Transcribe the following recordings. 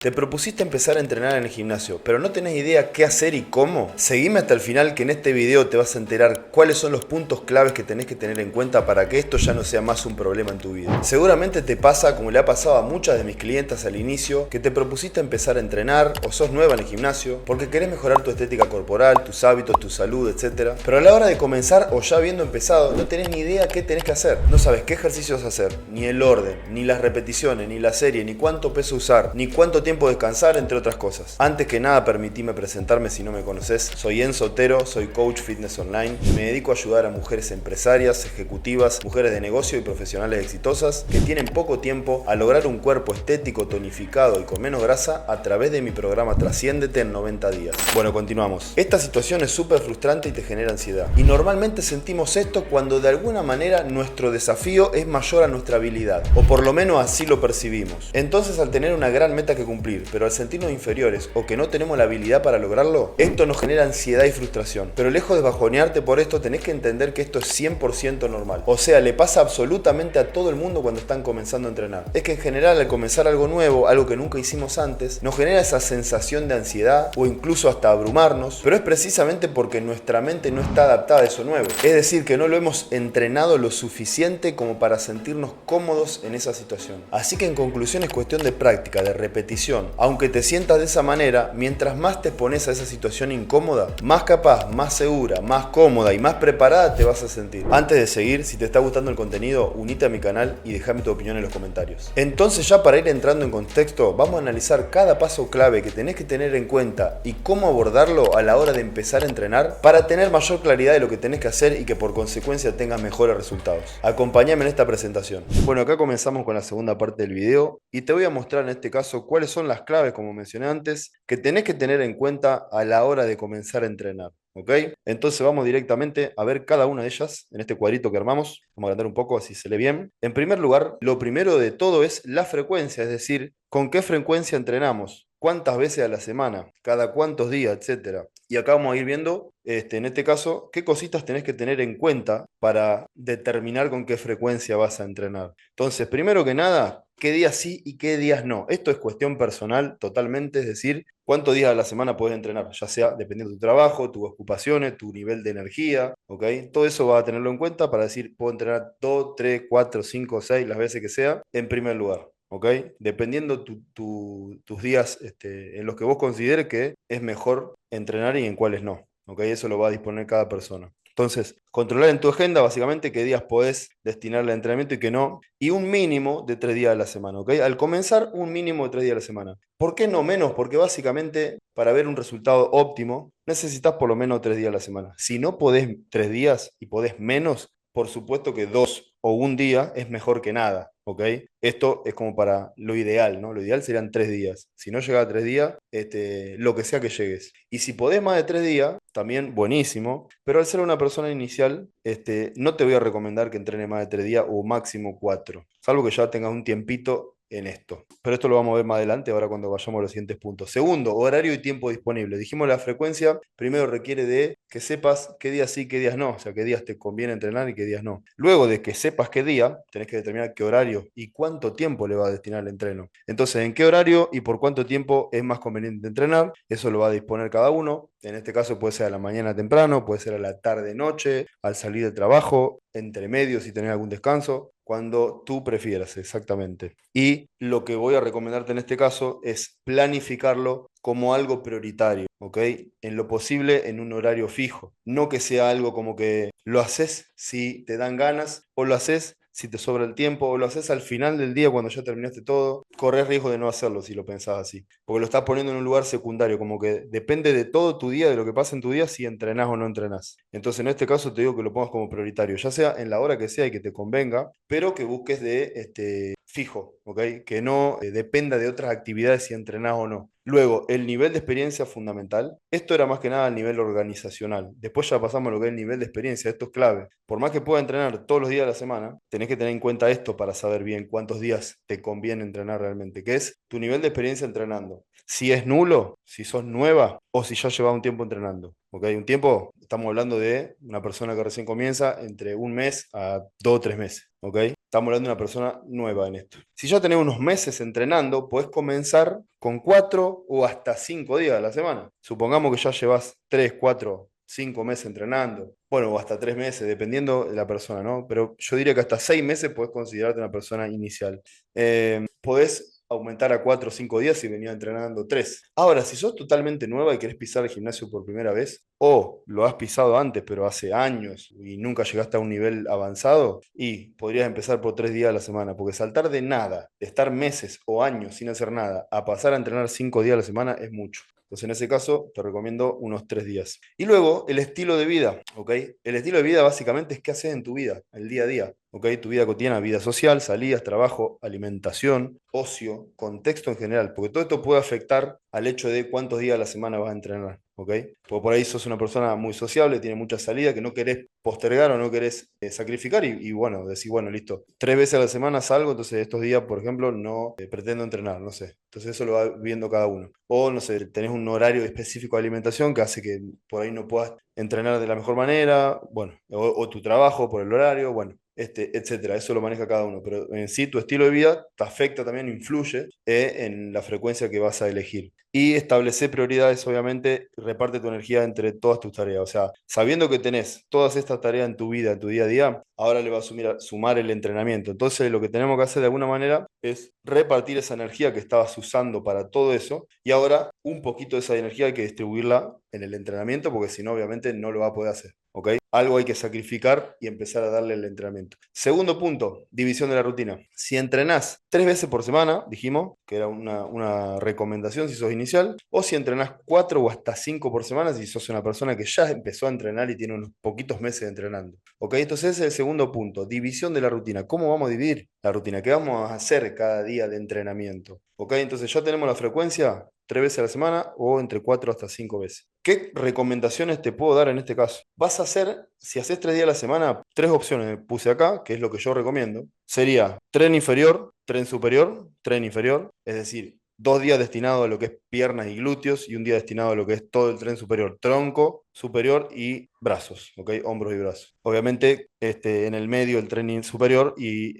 Te propusiste empezar a entrenar en el gimnasio, pero no tenés idea qué hacer y cómo. Seguime hasta el final que en este video te vas a enterar cuáles son los puntos claves que tenés que tener en cuenta para que esto ya no sea más un problema en tu vida. Seguramente te pasa, como le ha pasado a muchas de mis clientas al inicio, que te propusiste empezar a entrenar o sos nueva en el gimnasio porque querés mejorar tu estética corporal, tus hábitos, tu salud, etc. Pero a la hora de comenzar o ya habiendo empezado, no tenés ni idea qué tenés que hacer. No sabes qué ejercicios hacer, ni el orden, ni las repeticiones, ni la serie, ni cuánto peso usar, ni cuánto tiempo descansar, entre otras cosas. Antes que nada, permitime presentarme si no me conoces. Soy Enzo Otero, soy coach fitness online y me dedico a ayudar a mujeres empresarias, ejecutivas, mujeres de negocio y profesionales exitosas que tienen poco tiempo a lograr un cuerpo estético, tonificado y con menos grasa a través de mi programa Trasciéndete en 90 días. Bueno, continuamos. Esta situación es súper frustrante y te genera ansiedad. Y normalmente sentimos esto cuando de alguna manera nuestro desafío es mayor a nuestra habilidad, o por lo menos así lo percibimos. Entonces, al tener una gran meta que cumplir, pero al sentirnos inferiores o que no tenemos la habilidad para lograrlo, esto nos genera ansiedad y frustración. Pero lejos de bajonearte por esto, tenés que entender que esto es 100% normal. O sea, le pasa absolutamente a todo el mundo cuando están comenzando a entrenar. Es que en general, al comenzar algo nuevo, algo que nunca hicimos antes, nos genera esa sensación de ansiedad o incluso hasta abrumarnos, pero es precisamente porque nuestra mente no está adaptada a eso nuevo. Es decir, que no lo hemos entrenado lo suficiente como para sentirnos cómodos en esa situación. Así que en conclusión es cuestión de práctica, de repetición. Aunque te sientas de esa manera, mientras más te pones a esa situación incómoda, más capaz, más segura, más cómoda y más preparada te vas a sentir. Antes de seguir, si te está gustando el contenido, unite a mi canal y déjame tu opinión en los comentarios. Entonces, ya para ir entrando en contexto, vamos a analizar cada paso clave que tenés que tener en cuenta y cómo abordarlo a la hora de empezar a entrenar para tener mayor claridad de lo que tenés que hacer y que por consecuencia tengas mejores resultados. Acompáñame en esta presentación. Bueno, acá comenzamos con la segunda parte del video y te voy a mostrar en este caso cuáles son las claves, como mencioné antes, que tenés que tener en cuenta a la hora de comenzar a entrenar. ¿Ok? Entonces vamos directamente a ver cada una de ellas en este cuadrito que armamos. Vamos a agrandar un poco así se lee bien. En primer lugar, lo primero de todo es la frecuencia, es decir, con qué frecuencia entrenamos, cuántas veces a la semana, cada cuántos días, etcétera. Y acá vamos a ir viendo, en este caso, qué cositas tenés que tener en cuenta para determinar con qué frecuencia vas a entrenar. Entonces, primero que nada, qué días sí y qué días no. Esto es cuestión personal totalmente, es decir, cuántos días a la semana puedes entrenar, ya sea dependiendo de tu trabajo, tus ocupaciones, tu nivel de energía, ¿ok? Todo eso va a tenerlo en cuenta para decir, puedo entrenar 2, 3, 4, 5, 6, las veces que sea, en primer lugar. ¿Ok? Dependiendo tus días en los que vos consideres que es mejor entrenar y en cuáles no. ¿Ok? Eso lo va a disponer cada persona. Entonces, controlar en tu agenda básicamente qué días podés destinarle al entrenamiento y qué no. Y un mínimo de 3 días a la semana. ¿Ok? Al comenzar, un mínimo de 3 días a la semana. ¿Por qué no menos? Porque básicamente para ver un resultado óptimo necesitas por lo menos 3 días a la semana. Si no podés 3 días y podés menos, por supuesto que 2 o un día es mejor que nada. ¿Ok? Esto es como para lo ideal, ¿no? Lo ideal serían 3 días. Si no llega a 3 días, lo que sea que llegues. Y si podés más de 3 días, también buenísimo. Pero al ser una persona inicial, no te voy a recomendar que entrene más de 3 días o máximo 4. Salvo que ya tengas un tiempito en esto. Pero esto lo vamos a ver más adelante, ahora cuando vayamos a los siguientes puntos. Segundo, horario y tiempo disponible. Dijimos la frecuencia, primero requiere de que sepas qué días sí, qué días no, o sea, qué días te conviene entrenar y qué días no. Luego de que sepas qué día, tenés que determinar qué horario y cuánto tiempo le va a destinar al entreno. Entonces, en qué horario y por cuánto tiempo es más conveniente entrenar, eso lo va a disponer cada uno. En este caso puede ser a la mañana temprano, puede ser a la tarde noche, al salir del trabajo, entre medio si tenés algún descanso, cuando tú prefieras, exactamente. Y lo que voy a recomendarte en este caso es planificarlo como algo prioritario, ¿ok? En lo posible en un horario fijo. No que sea algo como que lo haces si te dan ganas o lo haces si te sobra el tiempo o lo haces al final del día cuando ya terminaste todo. Corres riesgo de no hacerlo si lo pensás así. Porque lo estás poniendo en un lugar secundario, como que depende de todo tu día, de lo que pasa en tu día, si entrenás o no entrenás. Entonces en este caso te digo que lo pongas como prioritario, ya sea en la hora que sea y que te convenga, pero que busques de fijo, ¿ok? Que no dependa de otras actividades si entrenás o no. Luego, el nivel de experiencia fundamental. Esto era más que nada el nivel organizacional. Después ya pasamos a lo que es el nivel de experiencia. Esto es clave. Por más que pueda entrenar todos los días de la semana, tenés que tener en cuenta esto para saber bien cuántos días te conviene entrenar realmente, que es tu nivel de experiencia entrenando. Si es nulo, si sos nueva o si ya llevas un tiempo entrenando. ¿Ok? Un tiempo, estamos hablando de una persona que recién comienza entre un mes a 2 o 3 meses. ¿Ok? Estamos hablando de una persona nueva en esto. Si ya tenés unos meses entrenando, podés comenzar con 4 o hasta 5 días a la semana. Supongamos que ya llevas 3, 4, 5 meses entrenando. Bueno, o hasta 3 meses, dependiendo de la persona, ¿no? Pero yo diría que hasta 6 meses podés considerarte una persona inicial. Podés aumentar a 4 o 5 días si venía entrenando 3. Ahora, si sos totalmente nueva y querés pisar el gimnasio por primera vez, o lo has pisado antes, pero hace años y nunca llegaste a un nivel avanzado, y podrías empezar por 3 días a la semana, porque saltar de nada, de estar meses o años sin hacer nada, a pasar a entrenar 5 días a la semana es mucho. Entonces, en ese caso, te recomiendo unos 3 días. Y luego, el estilo de vida, ¿ok? El estilo de vida básicamente es qué haces en tu vida, el día a día, ¿ok? Tu vida cotidiana, vida social, salidas, trabajo, alimentación, ocio, contexto en general, porque todo esto puede afectar al hecho de cuántos días a la semana vas a entrenar, ¿ok? Porque por ahí sos una persona muy sociable, tiene mucha salida, que no querés postergar o no querés sacrificar y bueno, decís, bueno, listo, 3 veces a la semana salgo, entonces estos días, por ejemplo, no pretendo entrenar, no sé. Entonces eso lo va viendo cada uno. O, no sé, tenés un horario específico de alimentación que hace que por ahí no puedas entrenar de la mejor manera, bueno, o tu trabajo por el horario, bueno, etcétera. Eso lo maneja cada uno. Pero en sí, tu estilo de vida te afecta también, influye en la frecuencia que vas a elegir. Y establecer prioridades, obviamente, reparte tu energía entre todas tus tareas. O sea, sabiendo que tenés todas estas tareas en tu vida, en tu día a día, ahora le vas a sumar el entrenamiento. Entonces, lo que tenemos que hacer de alguna manera es repartir esa energía que estabas usando para todo eso y ahora un poquito de esa energía hay que distribuirla en el entrenamiento porque si no, obviamente no lo va a poder hacer. ¿Ok? Algo hay que sacrificar y empezar a darle el entrenamiento. Segundo punto, división de la rutina. Si entrenás 3 veces por semana, dijimos que era una recomendación si sos inicial, o si entrenás 4 o hasta 5 por semana si sos una persona que ya empezó a entrenar y tiene unos poquitos meses entrenando. ¿Ok? Entonces ese es el segundo punto, división de la rutina. ¿Cómo vamos a dividir la rutina? ¿Qué vamos a hacer cada día de entrenamiento? ¿Ok? Entonces ya tenemos la frecuencia, 3 veces a la semana o entre 4 hasta 5 veces. ¿Qué recomendaciones te puedo dar en este caso? Vas a hacer, si haces 3 días a la semana, 3 opciones puse acá, que es lo que yo recomiendo. Sería tren inferior, tren superior, tren inferior, es decir, 2 días destinados a lo que es piernas y glúteos y un día destinado a lo que es todo el tren superior, tronco superior y brazos, ¿ok? Hombros y brazos. Obviamente, en el medio el tren superior y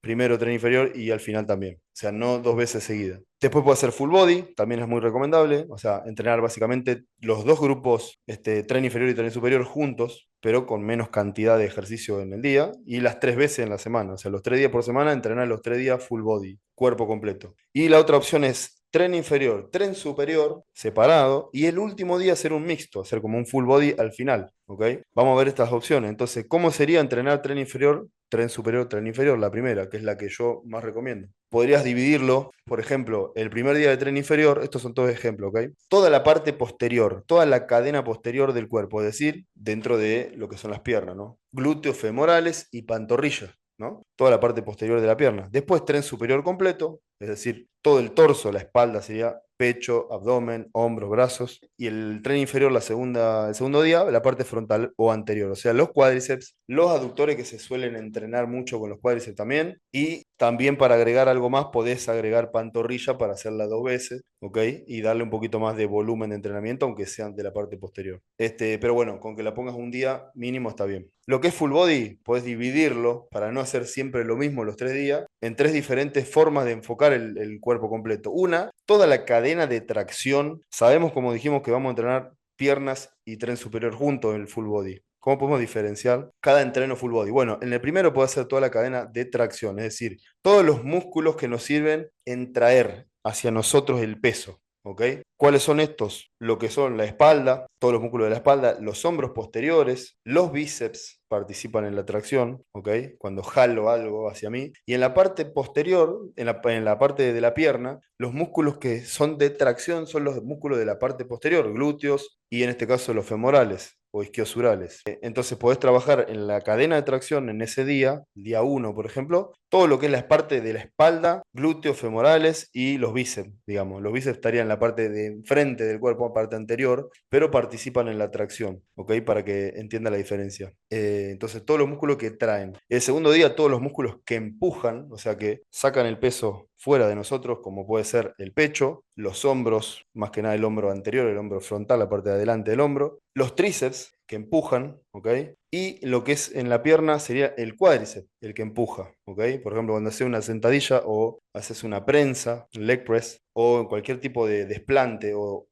primero tren inferior y al final también. O sea, no 2 veces seguidas. Después puede hacer full body, también es muy recomendable. O sea, entrenar básicamente los dos grupos, tren inferior y tren superior juntos, pero con menos cantidad de ejercicio en el día y las 3 veces en la semana. O sea, los 3 días por semana, entrenar los 3 días full body, cuerpo completo. Y la otra opción es tren inferior, tren superior, separado, y el último día hacer un mixto, hacer como un full body al final, ¿ok? Vamos a ver estas opciones. Entonces, ¿cómo sería entrenar tren inferior, tren superior, tren inferior? La primera, que es la que yo más recomiendo. Podrías dividirlo, por ejemplo, el primer día de tren inferior, estos son todos ejemplos, ¿ok? Toda la parte posterior, toda la cadena posterior del cuerpo, es decir, dentro de lo que son las piernas, ¿no? Glúteos femorales y pantorrillas, ¿no? Toda la parte posterior de la pierna. Después tren superior completo, es decir, todo el torso, la espalda sería pecho, abdomen, hombros, brazos, y el tren inferior, el segundo día, la parte frontal o anterior, o sea, los cuádriceps, los aductores que se suelen entrenar mucho con los cuádriceps también, y también para agregar algo más, podés agregar pantorrilla para hacerla 2 veces, ¿ok? Y darle un poquito más de volumen de entrenamiento, aunque sean de la parte posterior. Pero bueno, con que la pongas un día mínimo está bien. Lo que es full body, podés dividirlo para no hacer siempre lo mismo los 3 días, en 3 diferentes formas de enfocar el cuerpo completo. Una, toda la cadena de tracción. Sabemos, como dijimos, que vamos a entrenar piernas y tren superior juntos en el full body. ¿Cómo podemos diferenciar cada entreno full body? Bueno, en el primero puede ser toda la cadena de tracción, es decir, todos los músculos que nos sirven en traer hacia nosotros el peso. ¿Ok? ¿Cuáles son estos? Lo que son la espalda, todos los músculos de la espalda, los hombros posteriores, los bíceps participan en la tracción, ¿ok? Cuando jalo algo hacia mí. Y en la parte posterior, en la parte de la pierna, los músculos que son de tracción son los músculos de la parte posterior, glúteos y en este caso los femorales o isquiosurales. Entonces podés trabajar en la cadena de tracción en ese día uno, por ejemplo, todo lo que es la parte de la espalda, glúteos femorales y los bíceps, digamos. Los bíceps estarían en la parte de enfrente del cuerpo, parte anterior, pero participan en la tracción, ¿ok? Para que entienda la diferencia. Entonces, todos los músculos que traen. El segundo día, todos los músculos que empujan, o sea, que sacan el peso fuera de nosotros, como puede ser el pecho, los hombros, más que nada el hombro anterior, el hombro frontal, la parte de adelante del hombro, los tríceps que empujan, ¿ok? Y lo que es en la pierna sería el cuádriceps, el que empuja, ¿ok? Por ejemplo, cuando haces una sentadilla o haces una prensa, un leg press, o cualquier tipo de desplante o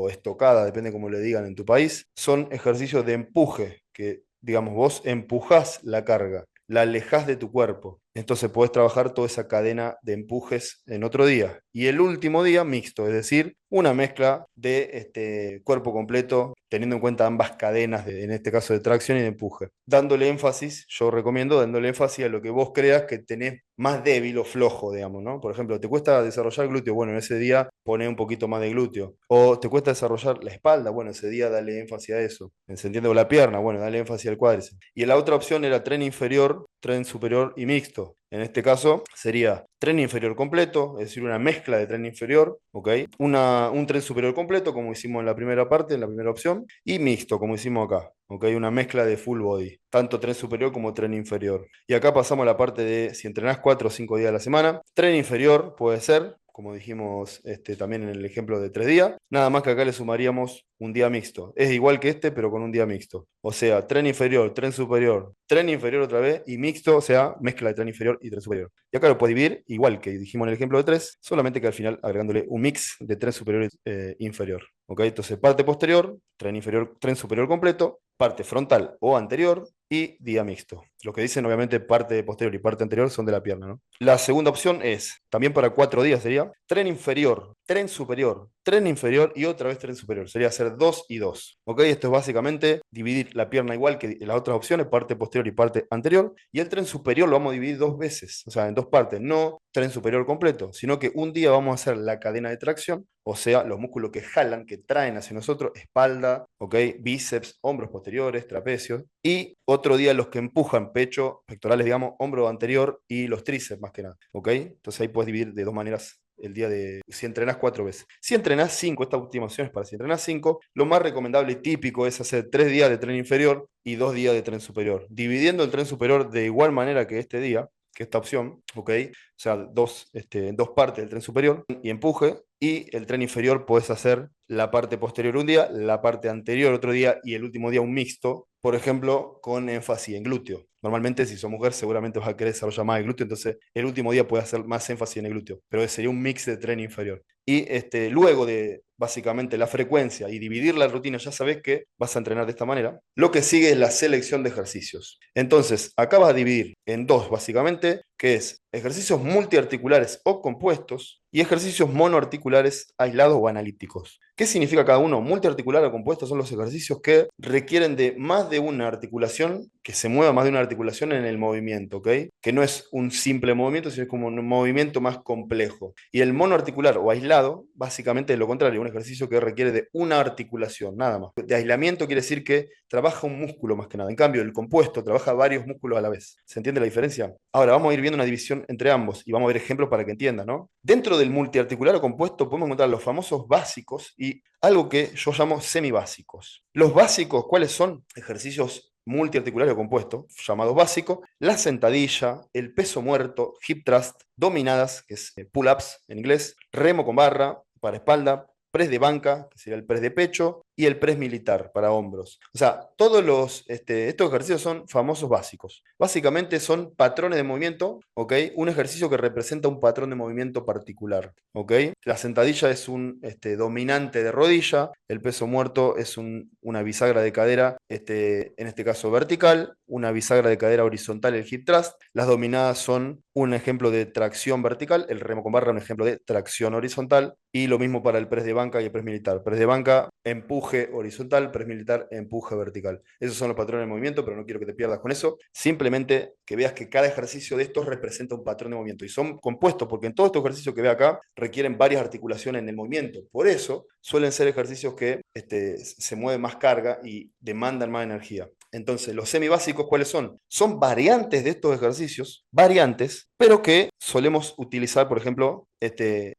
estocada, depende cómo le digan en tu país, son ejercicios de empuje, que digamos vos empujás la carga, la alejás de tu cuerpo. Entonces podés trabajar toda esa cadena de empujes en otro día. Y el último día mixto, es decir, una mezcla de cuerpo completo, teniendo en cuenta ambas cadenas, en este caso de tracción y de empuje. Dándole énfasis, yo recomiendo dándole énfasis a lo que vos creas que tenés más débil o flojo, digamos, ¿no? Por ejemplo, ¿te cuesta desarrollar glúteo? Bueno, en ese día poné un poquito más de glúteo. O ¿te cuesta desarrollar la espalda? Bueno, ese día dale énfasis a eso. ¿Se entiende? O la pierna, bueno, dale énfasis al cuádriceps. Y la otra opción era tren inferior, tren superior y mixto. En este caso sería tren inferior completo, es decir, una mezcla de tren inferior, ¿ok? Un tren superior completo, como hicimos en la primera parte, en la primera opción, y mixto, como hicimos acá, ¿ok? Una mezcla de full body, tanto tren superior como tren inferior. Y acá pasamos a la parte de si entrenás 4 o 5 días a la semana. Tren inferior puede ser, como dijimos también en el ejemplo de 3 días, nada más que acá le sumaríamos un día mixto. Es igual que este, pero con un día mixto. O sea, tren inferior otra vez y mixto, o sea, mezcla de tren inferior y tren superior. Y acá lo puedes dividir igual que dijimos en el ejemplo de 3, solamente que al final agregándole un mix de tren superior e inferior. ¿Ok? Entonces, parte posterior, tren inferior, tren superior completo, parte frontal o anterior y día mixto. Los que dicen, obviamente, parte posterior y parte anterior son de la pierna, ¿no? La segunda opción es, también para 4 días sería, tren inferior, tren superior, tren inferior y otra vez tren superior. Sería hacer 2 y 2. ¿Ok? Esto es básicamente dividir la pierna igual que las otras opciones, parte posterior y parte anterior. Y el tren superior lo vamos a dividir 2 veces, o sea, en 2 partes. No tren superior completo, sino que un día vamos a hacer la cadena de tracción, o sea, los músculos que jalan, que traen hacia nosotros, espalda, ¿ok? Bíceps, hombros posteriores, trapecios. Y otro día los que empujan, pecho, pectorales, digamos, hombro anterior y los tríceps más que nada, ¿ok? Entonces ahí puedes dividir de 2 maneras el día de si entrenás 4 veces. Si entrenás 5, esta última opción es para si entrenás 5, lo más recomendable y típico es hacer 3 días de tren inferior y 2 días de tren superior, dividiendo el tren superior de igual manera que este día, que esta opción, ¿ok? O sea, en dos partes del tren superior y empuje, y el tren inferior puedes hacer la parte posterior un día, la parte anterior otro día y el último día un mixto, por ejemplo, con énfasis en glúteo. Normalmente si sos mujer seguramente vas a querer desarrollar más el glúteo, entonces el último día puedes hacer más énfasis en el glúteo, pero sería un mix de tren inferior. Y luego de básicamente la frecuencia y dividir la rutina, ya sabes que vas a entrenar de esta manera. Lo que sigue es la selección de ejercicios. Entonces, acá vas a dividir en 2 básicamente, que es ejercicios multiarticulares o compuestos y ejercicios monoarticulares aislados o analíticos. ¿Qué significa cada uno? Multiarticular o compuesto son los ejercicios que requieren de más de una articulación, que se mueva más de una articulación en el movimiento, ¿ok? Que no es un simple movimiento, sino es como un movimiento más complejo. Y el monoarticular o aislado, básicamente es lo contrario, un ejercicio que requiere de una articulación, nada más. De aislamiento quiere decir que trabaja un músculo más que nada. En cambio, el compuesto trabaja varios músculos a la vez. ¿Se entiende la diferencia? Ahora vamos a ir viendo una división entre ambos y vamos a ver ejemplos para que entiendan, ¿no? Dentro del multiarticular o compuesto podemos encontrar los famosos básicos y algo que yo llamo semibásicos. Los básicos, ¿cuáles son? Ejercicios multiarticulares o compuestos, llamados básicos, la sentadilla, el peso muerto, hip thrust, dominadas, que es pull-ups en inglés, remo con barra para espalda, press de banca, que sería el press de pecho, y el press militar para hombros. O sea, estos ejercicios son famosos básicos. Básicamente son patrones de movimiento, ¿ok? Un ejercicio que representa un patrón de movimiento particular, ¿ok? La sentadilla es un dominante de rodilla, el peso muerto es una bisagra de cadera, en este caso vertical, una bisagra de cadera horizontal, el hip thrust. Las dominadas son un ejemplo de tracción vertical, el remo con barra un ejemplo de tracción horizontal, y lo mismo para el press de banca y el press militar. Press de banca, empuje horizontal, press militar, empuje vertical. Esos son los patrones de movimiento, pero no quiero que te pierdas con eso. Simplemente que veas que cada ejercicio de estos representa un patrón de movimiento. Y son compuestos, porque en todos estos ejercicios que ve acá requieren varias articulaciones en el movimiento. Por eso suelen ser ejercicios que se mueve más carga y demandan más energía. Entonces, los semibásicos, ¿cuáles son? Son variantes de estos ejercicios, variantes, pero que solemos utilizar, por ejemplo,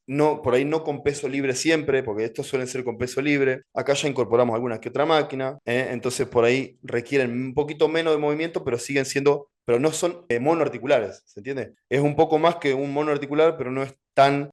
no, por ahí no con peso libre siempre, porque estos suelen ser con peso libre. Acá ya incorporamos alguna que otra máquina, entonces por ahí requieren un poquito menos de movimiento, pero siguen siendo pero no son monoarticulares, ¿se entiende? Es un poco más que un monoarticular, pero no es tan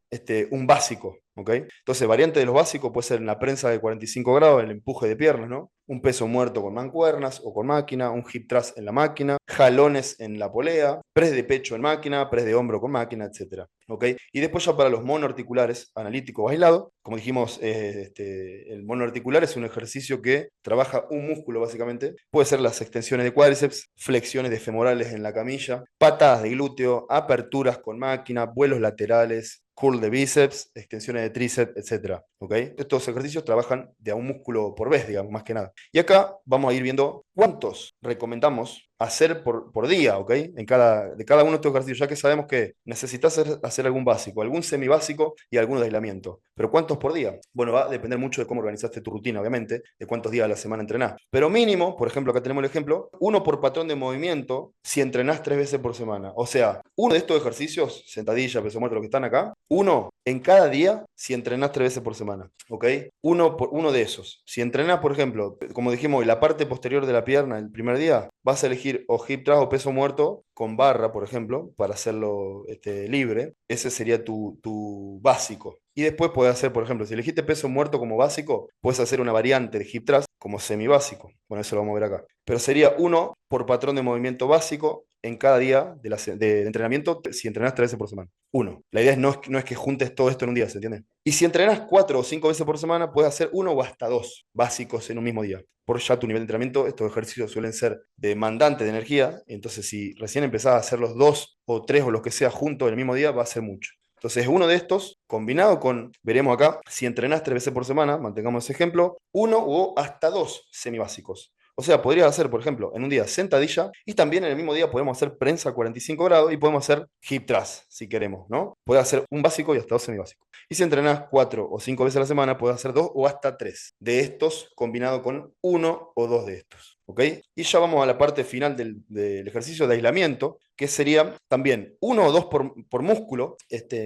un básico, ¿ok? Entonces, variante de los básicos puede ser en la prensa de 45 grados, el empuje de piernas, ¿no? Un peso muerto con mancuernas o con máquina, un hip thrust en la máquina, jalones en la polea, press de pecho en máquina, press de hombro con máquina, etcétera, ¿ok? Y después ya para los monoarticulares, analítico o aislado, como dijimos, el monoarticular es un ejercicio que trabaja un músculo básicamente, puede ser las extensiones de cuádriceps, flexiones de femorales en la camilla, patadas de glúteo, aperturas con máquina, vuelos laterales, curl de bíceps, extensiones de tríceps, etcétera, ¿ok? Estos ejercicios trabajan de a un músculo por vez, digamos, más que nada. Y acá vamos a ir viendo cuántos recomendamos hacer por día, ¿ok? De cada uno de estos ejercicios, ya que sabemos que necesitas hacer algún básico, algún semibásico y alguno de aislamiento. ¿Pero cuántos por día? Bueno, va a depender mucho de cómo organizaste tu rutina, obviamente, de cuántos días a la semana entrenás. Pero mínimo, por ejemplo, acá tenemos el ejemplo, uno por patrón de movimiento si entrenás 3 veces por semana. O sea, uno de estos ejercicios, sentadilla, peso muerto, lo que están acá, uno en cada día si entrenás 3 veces por semana, ¿ok? Uno de esos. Si entrenás, por ejemplo, como dijimos, la parte posterior de la pierna el primer día, vas a elegir o hip thrust o peso muerto con barra, por ejemplo, para hacerlo libre. Ese sería tu básico. Y después puedes hacer, por ejemplo, si elegiste peso muerto como básico, puedes hacer una variante de hip thrust como semibásico. Bueno, eso lo vamos a ver acá. Pero sería uno por patrón de movimiento básico en cada día de entrenamiento si entrenás 3 veces por semana. Uno. La idea no es que juntes todo esto en un día, ¿se entiende? Y si entrenás 4 o 5 veces por semana, puedes hacer uno o hasta dos básicos en un mismo día. Por ya tu nivel de entrenamiento, estos ejercicios suelen ser demandantes de energía, entonces si recién empezás a hacer los 2 o 3 o los que sea juntos en el mismo día, va a ser mucho. Entonces, uno de estos, combinado con, veremos acá, si entrenás 3 veces por semana, mantengamos ese ejemplo, uno o hasta dos semibásicos. O sea, podrías hacer, por ejemplo, en un día sentadilla y también en el mismo día podemos hacer prensa a 45 grados y podemos hacer hip thrust, si queremos, ¿no? Puedes hacer un básico y hasta dos semibásicos. Y si entrenás 4 o 5 veces a la semana, puedes hacer 2 o hasta 3 de estos combinado con uno o dos de estos. ¿Ok? Y ya vamos a la parte final del ejercicio de aislamiento, que sería también 1 o 2 por músculo,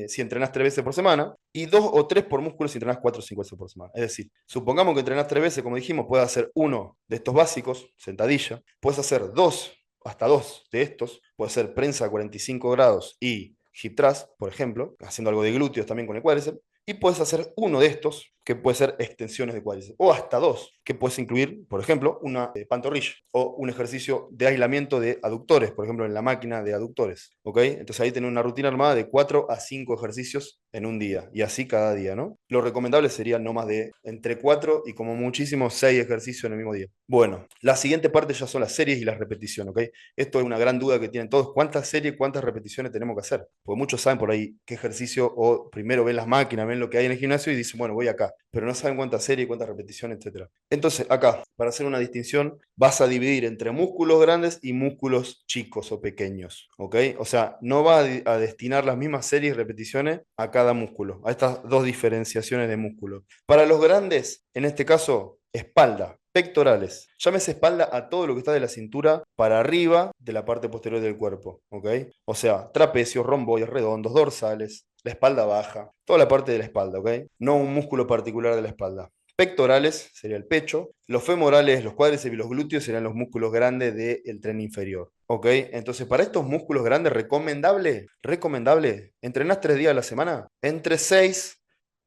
si entrenás 3 veces por semana, y 2 o 3 por músculo si entrenás 4 o 5 veces por semana. Es decir, supongamos que entrenás 3 veces, como dijimos, puedes hacer uno de estos básicos, sentadilla, puedes hacer hasta dos de estos, puedes hacer prensa a 45 grados y hip thrust, por ejemplo, haciendo algo de glúteos también con el cuádriceps, y puedes hacer uno de estos, que puede ser extensiones de cuádriceps, o hasta dos, que puedes incluir, por ejemplo, una pantorrilla, o un ejercicio de aislamiento de aductores, por ejemplo, en la máquina de aductores, ¿ok? Entonces ahí tenés una rutina armada de 4 a 5 ejercicios en un día, y así cada día, ¿no? Lo recomendable sería no más de entre 4 y como muchísimo 6 ejercicios en el mismo día. Bueno, la siguiente parte ya son las series y las repeticiones, ¿ok? Esto es una gran duda que tienen todos, ¿cuántas series, cuántas repeticiones tenemos que hacer? Porque muchos saben por ahí qué ejercicio, o primero ven las máquinas, ven lo que hay en el gimnasio y dicen, bueno, voy acá, pero no saben cuántas series, cuántas repeticiones, etcétera. Entonces, acá, para hacer una distinción, vas a dividir entre músculos grandes y músculos chicos o pequeños, ¿ok? O sea, no va a destinar las mismas series y repeticiones a cada músculo, a estas dos diferenciaciones de músculo. Para los grandes, en este caso, espalda, pectorales. Llámese espalda a todo lo que está de la cintura para arriba de la parte posterior del cuerpo, ¿ok? O sea, trapecios, romboides, redondos, dorsales, la espalda baja, toda la parte de la espalda, ¿ok? No un músculo particular de la espalda. Pectorales sería el pecho, los femorales, los cuádriceps y los glúteos serían los músculos grandes del tren inferior. ¿Ok? Entonces, para estos músculos grandes, recomendable, entrenás 3 días a la semana, entre 6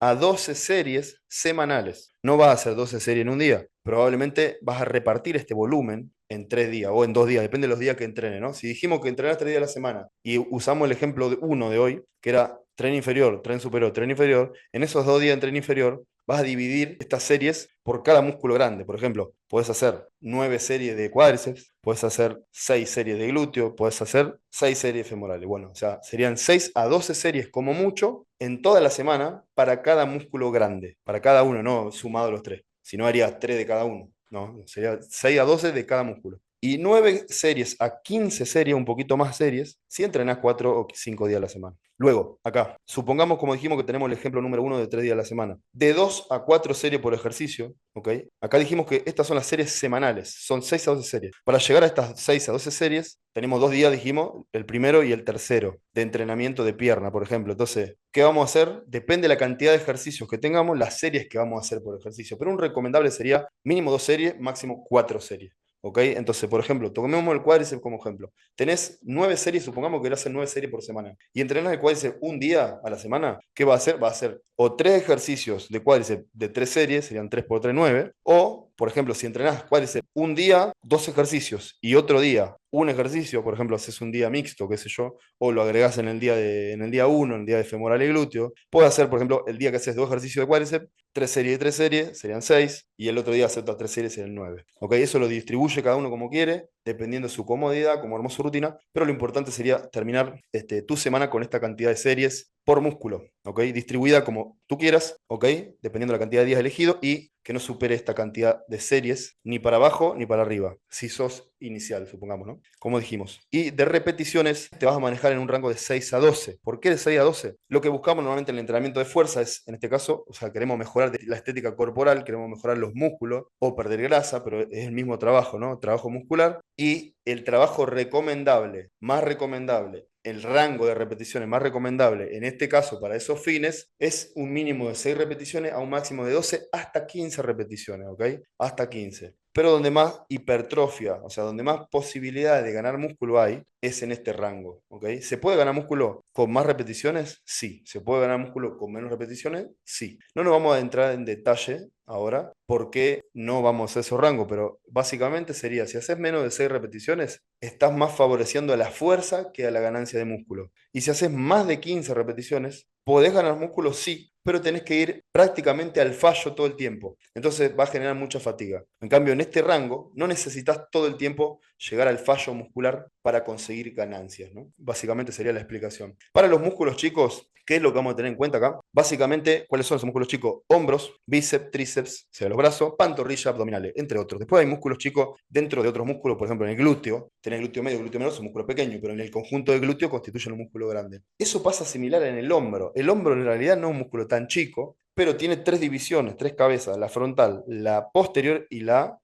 a 12 series semanales. No vas a hacer 12 series en un día, probablemente vas a repartir este volumen en 3 días o en 2 días, depende de los días que entrene, ¿no? Si dijimos que entrenás 3 días a la semana y usamos el ejemplo de uno de hoy, que era tren inferior, tren superior, tren inferior, en esos 2 días en tren inferior vas a dividir estas series por cada músculo grande. Por ejemplo, puedes hacer 9 series de cuádriceps, puedes hacer 6 series de glúteo, puedes hacer 6 series femorales. Bueno, o sea, serían 6 a 12 series como mucho en toda la semana para cada músculo grande, para cada uno, no sumado los 3. Si no, harías 3 de cada uno. No, sería 6 a 12 de cada músculo. Y 9 series a 15 series, un poquito más series, si entrenás 4 o 5 días a la semana. Luego, acá, supongamos, como dijimos, que tenemos el ejemplo número 1 de 3 días a la semana. De 2 a 4 series por ejercicio, ¿ok? Acá dijimos que estas son las series semanales, son 6 a 12 series. Para llegar a estas 6 a 12 series, tenemos 2 días, dijimos, el primero y el tercero, de entrenamiento de pierna, por ejemplo. Entonces, ¿qué vamos a hacer? Depende de la cantidad de ejercicios que tengamos, las series que vamos a hacer por ejercicio. Pero un recomendable sería mínimo 2 series, máximo 4 series. ¿Ok? Entonces, por ejemplo, tomemos el cuádriceps como ejemplo. Tenés 9 series, supongamos que lo hacen 9 series por semana. Y entrenás el cuádriceps un día a la semana. ¿Qué va a hacer? Va a hacer o 3 ejercicios de cuádriceps de 3 series, serían 3 por 3 9. O, por ejemplo, si entrenás cuádriceps un día, 2 ejercicios. Y otro día, un ejercicio, por ejemplo, haces un día mixto, qué sé yo, o lo agregás en el día uno, en el día de femoral y glúteo. Puedes hacer, por ejemplo, el día que haces 2 ejercicios de cuádriceps, 3 series y 3 series, serían 6, y el otro día haces otras 3 series, serían 9. ¿Ok? Eso lo distribuye cada uno como quiere, dependiendo de su comodidad, como armó su rutina, pero lo importante sería terminar tu semana con esta cantidad de series por músculo, ¿ok? Distribuida como tú quieras, ¿ok? Dependiendo de la cantidad de días elegido y que no supere esta cantidad de series ni para abajo ni para arriba, si sos inicial, supongamos, ¿no? Como dijimos. Y de repeticiones te vas a manejar en un rango de 6 a 12. ¿Por qué de 6 a 12? Lo que buscamos normalmente en el entrenamiento de fuerza es, en este caso, o sea, queremos mejorar la estética corporal, queremos mejorar los músculos o perder grasa, pero es el mismo trabajo, ¿no? Trabajo muscular y el trabajo recomendable, más recomendable, el rango de repeticiones más recomendable, en este caso para esos fines, es un mínimo de 6 repeticiones a un máximo de 12 hasta 15 repeticiones, ¿ok? Hasta 15. Pero donde más hipertrofia, o sea, donde más posibilidades de ganar músculo hay, es en este rango, ¿ok? ¿Se puede ganar músculo con más repeticiones? Sí. ¿Se puede ganar músculo con menos repeticiones? Sí. No nos vamos a entrar en detalle ahora por qué no vamos a esos rangos, pero básicamente sería, si haces menos de 6 repeticiones, estás más favoreciendo a la fuerza que a la ganancia de músculo. Y si haces más de 15 repeticiones, podés ganar músculo, sí, pero tenés que ir prácticamente al fallo todo el tiempo. Entonces va a generar mucha fatiga. En cambio, en este rango no necesitas todo el tiempo llegar al fallo muscular para conseguir ganancias, ¿no? Básicamente sería la explicación. Para los músculos chicos, ¿qué es lo que vamos a tener en cuenta acá? Básicamente, ¿cuáles son los músculos chicos? Hombros, bíceps, tríceps, o sea, los brazos, pantorrilla, abdominales, entre otros. Después hay músculos chicos dentro de otros músculos, por ejemplo, en el glúteo. Tenés glúteo medio, glúteo menor, son músculos pequeños, pero en el conjunto del glúteo constituyen un músculo grande. Eso pasa similar en el hombro. El hombro en realidad no es un músculo tan chico, pero tiene 3 divisiones, 3 cabezas, la frontal, la posterior y la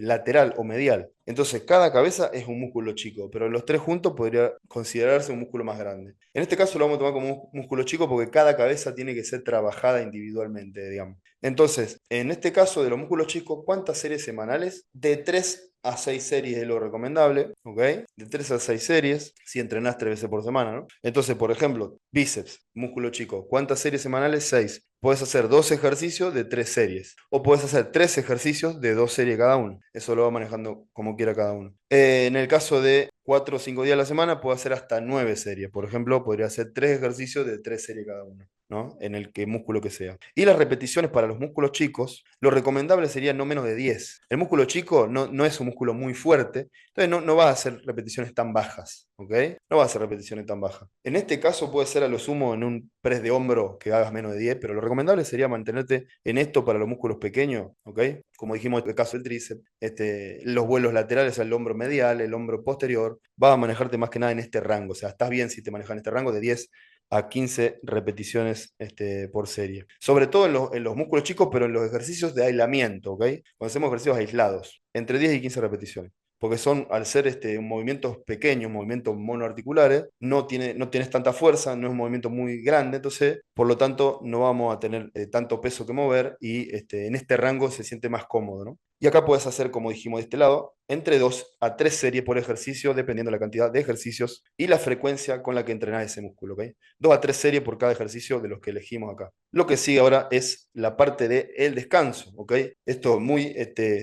lateral o medial. Entonces, cada cabeza es un músculo chico, pero los tres juntos podría considerarse un músculo más grande. En este caso lo vamos a tomar como un músculo chico porque cada cabeza tiene que ser trabajada individualmente, digamos. Entonces, en este caso de los músculos chicos, ¿cuántas series semanales? De 3 a 6 series es lo recomendable, ¿ok? De 3 a 6 series, si entrenás 3 veces por semana, ¿no? Entonces, por ejemplo, bíceps, músculo chico, ¿cuántas series semanales? 6. Puedes hacer 2 ejercicios de 3 series. O puedes hacer 3 ejercicios de 2 series cada uno. Eso lo va manejando como quiera cada uno. En el caso de 4 o 5 días a la semana, puedo hacer hasta 9 series. Por ejemplo, podría hacer 3 ejercicios de 3 series cada uno, ¿no? En el que músculo que sea. Y las repeticiones para los músculos chicos, lo recomendable sería no menos de 10. El músculo chico no es un músculo muy fuerte, entonces no va a hacer repeticiones tan bajas, ¿ok? No va a hacer repeticiones tan bajas. En este caso puede ser a lo sumo en un press de hombro que hagas menos de 10, pero lo recomendable sería mantenerte en esto para los músculos pequeños, ¿ok? Como dijimos, en el caso del tríceps, los vuelos laterales, el hombro medial, el hombro posterior, vas a manejarte más que nada en este rango. O sea, estás bien si te manejas en este rango de 10 a 15 repeticiones por serie. Sobre todo en los músculos chicos, pero en los ejercicios de aislamiento, ¿ok? Cuando hacemos ejercicios aislados, entre 10 y 15 repeticiones. Porque son, al ser movimientos pequeños, movimientos monoarticulares, no tienes tanta fuerza, no es un movimiento muy grande, entonces, por lo tanto, no vamos a tener tanto peso que mover y en este rango se siente más cómodo, ¿no? Y acá puedes hacer, como dijimos de este lado, entre 2 a 3 series por ejercicio, dependiendo de la cantidad de ejercicios y la frecuencia con la que entrenás ese músculo, ¿ok? 2 a 3 series por cada ejercicio de los que elegimos acá. Lo que sigue ahora es la parte del descanso, ¿ok? Esto es muy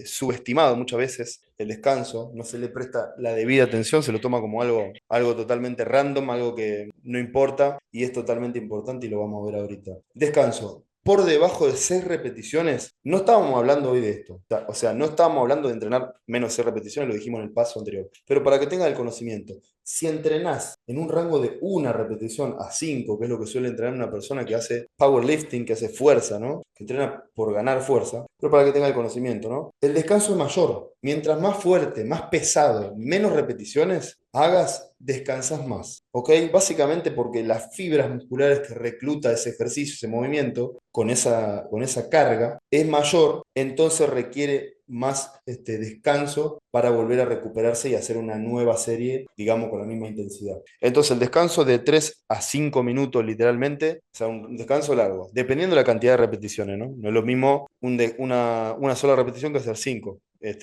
subestimado muchas veces, el descanso, no se le presta la debida atención, se lo toma como algo totalmente random, algo que no importa y es totalmente importante y lo vamos a ver ahorita. Descanso. Por debajo de 6 repeticiones, no estábamos hablando hoy de esto. O sea, no estábamos hablando de entrenar menos de 6 repeticiones, lo dijimos en el paso anterior. Pero para que tenga el conocimiento, si entrenás en un rango de 1 repetición a 5, que es lo que suele entrenar una persona que hace powerlifting, que hace fuerza, ¿no? Que entrena por ganar fuerza, pero para que tenga el conocimiento, ¿no? El descanso es mayor. Mientras más fuerte, más pesado, menos repeticiones hagas, descansas más, ¿ok? Básicamente porque las fibras musculares que recluta ese ejercicio, ese movimiento, con esa carga, es mayor, entonces requiere más descanso para volver a recuperarse y hacer una nueva serie, digamos, con la misma intensidad. Entonces el descanso de 3 a 5 minutos literalmente, o sea, un descanso largo, dependiendo de la cantidad de repeticiones, ¿no? No es lo mismo una sola repetición que hacer 5.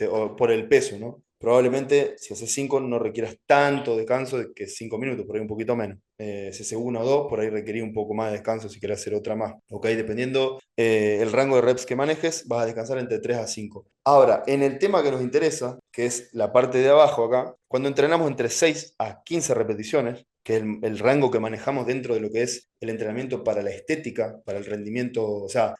o por el peso, ¿no? Probablemente si haces 5 no requieras tanto descanso que 5 minutos, por ahí un poquito menos. Si haces 1 o 2, por ahí requería un poco más de descanso si quieres hacer otra más. ¿Ok? Dependiendo el rango de reps que manejes, vas a descansar entre 3 a 5. Ahora, en el tema que nos interesa, que es la parte de abajo acá, cuando entrenamos entre 6 a 15 repeticiones, que es el rango que manejamos dentro de lo que es el entrenamiento para la estética, para el rendimiento, o sea,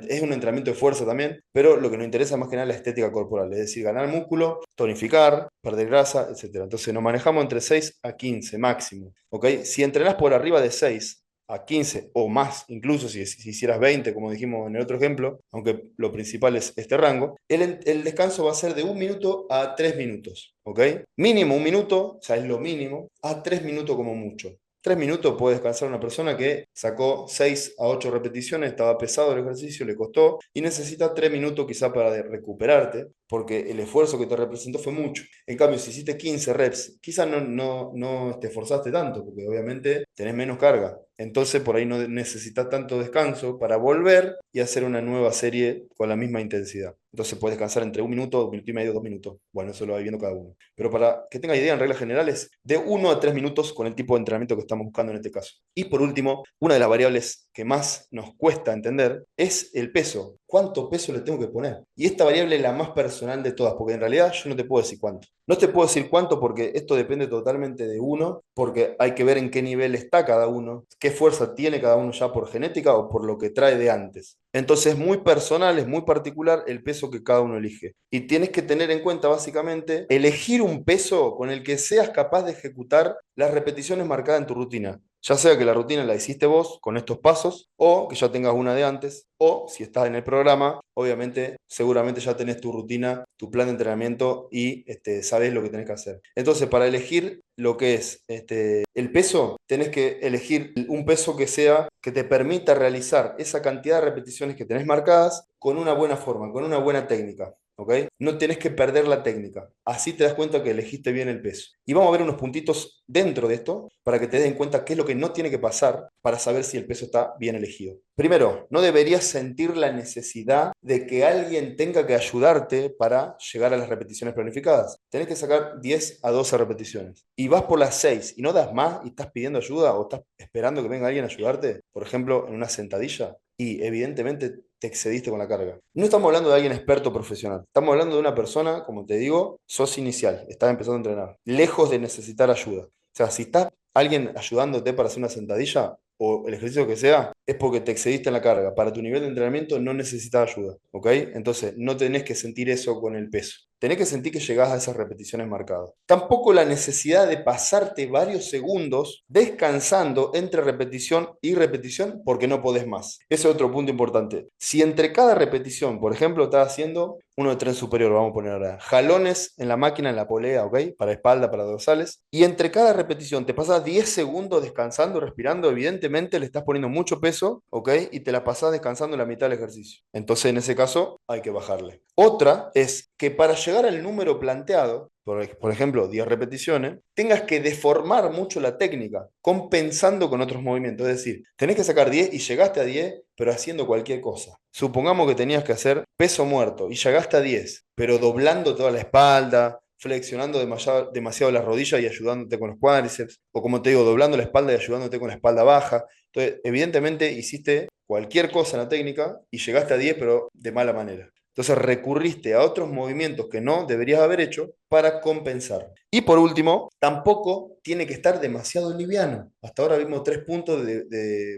es un entrenamiento de fuerza también, pero lo que nos interesa más que nada es la estética corporal, es decir, ganar músculo, tonificar, perder grasa, etcétera. Entonces nos manejamos entre 6 a 15 máximo, ¿ok? Si entrenás por arriba de 6 a 15 o más, incluso si hicieras 20, como dijimos en el otro ejemplo, aunque lo principal es este rango, el descanso va a ser de 1 minuto a 3 minutos, ¿ok? Mínimo 1 minuto, o sea, es lo mínimo, a 3 minutos como mucho. 3 minutos puede descansar una persona que sacó 6 a 8 repeticiones, estaba pesado el ejercicio, le costó y necesita 3 minutos quizá para recuperarte, porque el esfuerzo que te representó fue mucho. En cambio, si hiciste 15 reps, quizá no te esforzaste tanto, porque obviamente tenés menos carga. Entonces por ahí no necesitas tanto descanso para volver y hacer una nueva serie con la misma intensidad. Entonces puedes descansar entre 1 minuto, 1 minuto y medio, 2 minutos. Bueno, eso lo va viendo cada uno. Pero para que tenga idea, en reglas generales, de 1 a 3 minutos con el tipo de entrenamiento que estamos buscando en este caso. Y por último, una de las variables que más nos cuesta entender es el peso. ¿Cuánto peso le tengo que poner? Y esta variable es la más personal de todas, porque en realidad yo no te puedo decir cuánto. No te puedo decir cuánto porque esto depende totalmente de uno, porque hay que ver en qué nivel está cada uno, qué fuerza tiene cada uno ya por genética o por lo que trae de antes. Entonces es muy personal, es muy particular el peso que cada uno elige. Y tienes que tener en cuenta básicamente elegir un peso con el que seas capaz de ejecutar las repeticiones marcadas en tu rutina. Ya sea que la rutina la hiciste vos con estos pasos, o que ya tengas una de antes, o si estás en el programa, obviamente, seguramente ya tenés tu rutina, tu plan de entrenamiento y sabés lo que tenés que hacer. Entonces, para elegir lo que es el peso, tenés que elegir un peso que te permita realizar esa cantidad de repeticiones que tenés marcadas con una buena forma, con una buena técnica. ¿Ok? No tenés que perder la técnica. Así te das cuenta que elegiste bien el peso. Y vamos a ver unos puntitos dentro de esto para que te des cuenta qué es lo que no tiene que pasar para saber si el peso está bien elegido. Primero, no deberías sentir la necesidad de que alguien tenga que ayudarte para llegar a las repeticiones planificadas. Tenés que sacar 10 a 12 repeticiones. Y vas por las 6 y no das más y estás pidiendo ayuda o estás esperando que venga alguien a ayudarte, por ejemplo, en una sentadilla, y evidentemente te excediste con la carga. No estamos hablando de alguien experto profesional, estamos hablando de una persona, como te digo, sos inicial, estás empezando a entrenar, lejos de necesitar ayuda. O sea, si está alguien ayudándote para hacer una sentadilla o el ejercicio que sea, es porque te excediste en la carga. Para tu nivel de entrenamiento no necesitas ayuda, ¿ok? Entonces, no tenés que sentir eso con el peso. Tenés que sentir que llegás a esas repeticiones marcadas. Tampoco la necesidad de pasarte varios segundos descansando entre repetición y repetición porque no podés más. Ese es otro punto importante. Si entre cada repetición, por ejemplo, estás haciendo uno de tren superior, vamos a poner ahora, jalones en la máquina, en la polea, ¿ok? Para espalda, para dorsales. Y entre cada repetición te pasas 10 segundos descansando, respirando, evidentemente le estás poniendo mucho peso, ¿ok? Y te la pasás descansando en la mitad del ejercicio. Entonces, en ese caso, hay que bajarle. Otra es que para llegar al número planteado, por ejemplo, 10 repeticiones, tengas que deformar mucho la técnica, compensando con otros movimientos. Es decir, tenés que sacar 10 y llegaste a 10, pero haciendo cualquier cosa. Supongamos que tenías que hacer peso muerto y llegaste a 10, pero doblando toda la espalda, flexionando demasiado las rodillas y ayudándote con los cuádriceps, o como te digo, doblando la espalda y ayudándote con la espalda baja. Entonces, evidentemente hiciste cualquier cosa en la técnica y llegaste a 10, pero de mala manera. Entonces recurriste a otros movimientos que no deberías haber hecho para compensar. Y por último, tampoco tiene que estar demasiado liviano. Hasta ahora vimos 3 puntos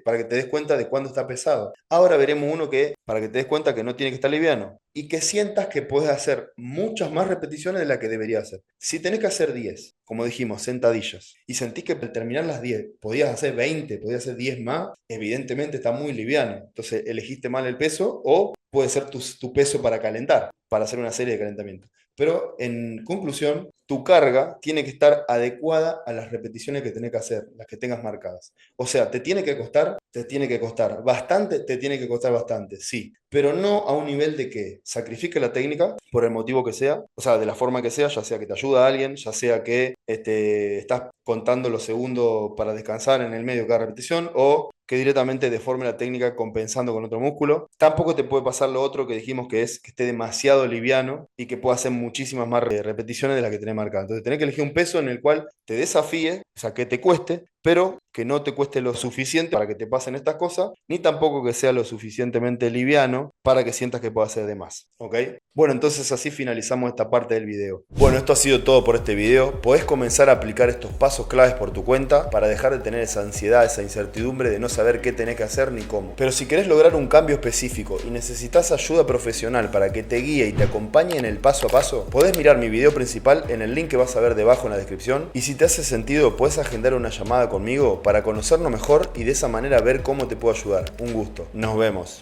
para que te des cuenta de cuándo está pesado. Ahora veremos uno que, para que te des cuenta que no tiene que estar liviano. Y que sientas que puedes hacer muchas más repeticiones de las que deberías hacer. Si tenés que hacer 10, como dijimos, sentadillas, y sentís que al terminar las 10 podías hacer 20, podías hacer 10 más, evidentemente está muy liviano. Entonces elegiste mal el peso o puede ser tu peso para calentar, para hacer una serie de calentamientos. Pero en conclusión, tu carga tiene que estar adecuada a las repeticiones que tenés que hacer, las que tengas marcadas. O sea, te tiene que costar bastante, te tiene que costar bastante, sí, pero no a un nivel de que sacrifique la técnica por el motivo que sea, o sea, de la forma que sea, ya sea que te ayuda a alguien, ya sea que estás contando los segundos para descansar en el medio de cada repetición, o que directamente deforme la técnica compensando con otro músculo. Tampoco te puede pasar lo otro que dijimos, que es que esté demasiado liviano y que pueda hacer muchísimas más repeticiones de las que tenés marcadas. Entonces tenés que elegir un peso en el cual te desafíe, o sea, que te cueste, pero que no te cueste lo suficiente para que te pasen estas cosas, ni tampoco que sea lo suficientemente liviano para que sientas que pueda hacer de más, ¿ok? Bueno, entonces así finalizamos esta parte del video. Bueno, esto ha sido todo por este video. Podés comenzar a aplicar estos pasos claves por tu cuenta para dejar de tener esa ansiedad, esa incertidumbre de no saber qué tenés que hacer ni cómo. Pero si querés lograr un cambio específico y necesitas ayuda profesional para que te guíe y te acompañe en el paso a paso, podés mirar mi video principal en el link que vas a ver debajo en la descripción, y si te hace sentido podés agendar una llamada conmigo para conocernos mejor y de esa manera ver cómo te puedo ayudar. Un gusto. Nos vemos.